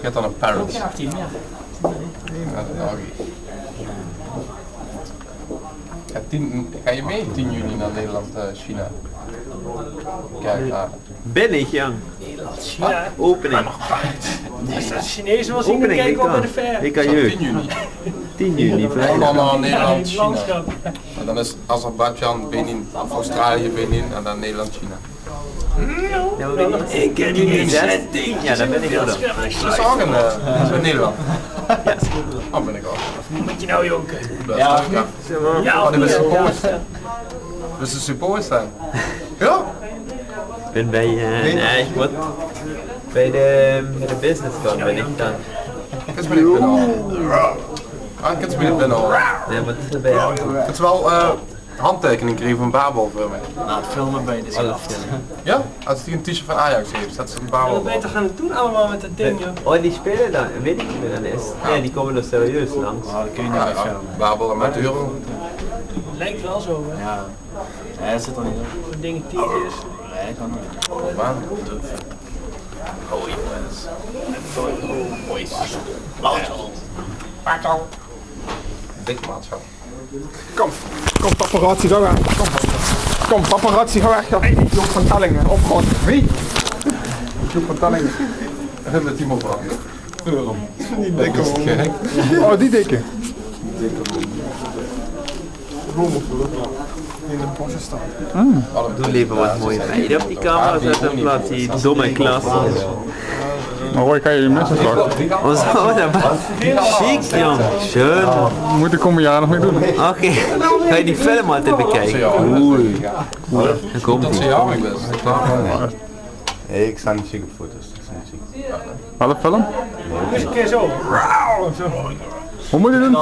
gaat dan een parrot. Ja, 10, ja. Dat is een orgie. Ga je mee 10 juni naar Nederland, China? Kijk, Ben ik, Jan? China. Opening. Als de Chinezen wel zien, dan Opening, kijken we bij de ver. ik kan 10 jeugd. juni. 10 juni, Allemaal vrijdag. naar Nederland, Het China. landschap. En dan is Azerbeidzjan, Benin, of Australië, Benin en dan Nederland, China. Ja, maar ben je? Ik ken die 16. Ja, daar ben ik wel dan. Dat is ook in Nederland. Ja. Oh, ben ik ook. Moet je nou jonken? Dat is leuk, hè? Zeg maar. Ja, Oh, die was ja, supposed. ja. Dus de supposed zijn. Ja? Ik ben bij, nee, wat? Bij de business club ben ik dan. Ik ben ik binnen al. Ah, ik ben binnen al. Nee, wat is er bij jou? Het is wel handtekening kreeg van Babel voor mij. Na het filmen ben je dus Alles. Ja? Als hij een t-shirt van Ajax heeft, zet ze een Babel Wat op. beter gaan het doen allemaal met dat ding, joh. Oh, die spelen dan? Weet ik niet meer dan is. Nee, die komen er serieus langs. Oh, dat kun je niet Ja, meer ja. filmen. Babel amateur. Lijkt wel zo, hè. Ja. Nee, dat zit er niet op. Zo'n ding teasers. Nee, kan niet. Man. Oh jongens. Dik maatschap. Kom paparazzi, ga weg. Kom paparazzi, ga weg. Hey, Joop van Tellingen, opgehoord. Wie? Joop van Tellingen. En met iemand van. Die dikke Is het gek? Oh, die dikke. In de bosje staan. Doe liever wat mooie meiden op die camera zetten in plaats die domme klas. Maar Roy, kan je je mensen vragen? Oh zo, dat was chic, jong. Schön. Moet ik komende jaar nog mee doen. Oké, ga je die film altijd bekijken? Oei. Dan komt Dat ze die. jou best. Nee, ik sta niet ziek op foto's. Dat is niet ziek. Welke film? Eens een keer zo. Hoe moet je doen?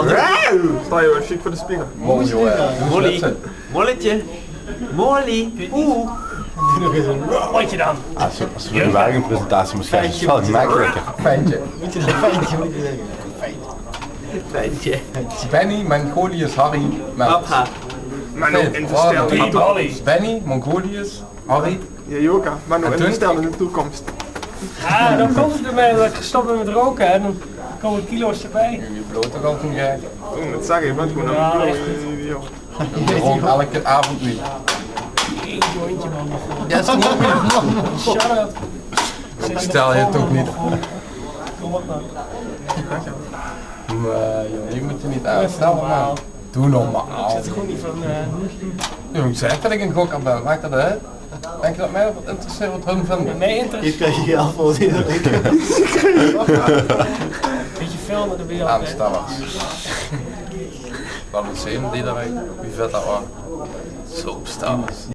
Sta je wel chic voor de spiegel. Mol, joh. Molly. Molletje. Molly. Oeh. Wat je dan? Als we de wagenpresentatie moest krijgen, is het wel gemakkelijker. Fijntje. Feitje. Benny, Mongolius, Harry, Mel. Papa. Manu, investeer. Benny, Mongolius, Harry. Ja, Joka. Manu, En toen? investeer in de toekomst. Ja, dan komt het bij mij dat ik gestopt ben met roken en dan komen kilo's erbij. Je bloot toch al toen jij? Dat zeg je, je bent gewoon Ja, een echt. idiot. Je rond elke avond nu. Eén jointje, man. Dat is niet meer. Shut up. Stel je het ook niet. Kom op nou. Nee, joh, je moet je niet aanstellen, man. Doe normaal. Het is gewoon niet van... Jong, zeg dat ik een gokker ben, maakt dat uit? Denk je dat mij dat interesseert wat hun vinden? Nee, interesse. krijg je geld voor die Beetje filmen, dan ben je al. Aanstellers. Wat een zin die eruit. Wie vet dat was. Zo stars.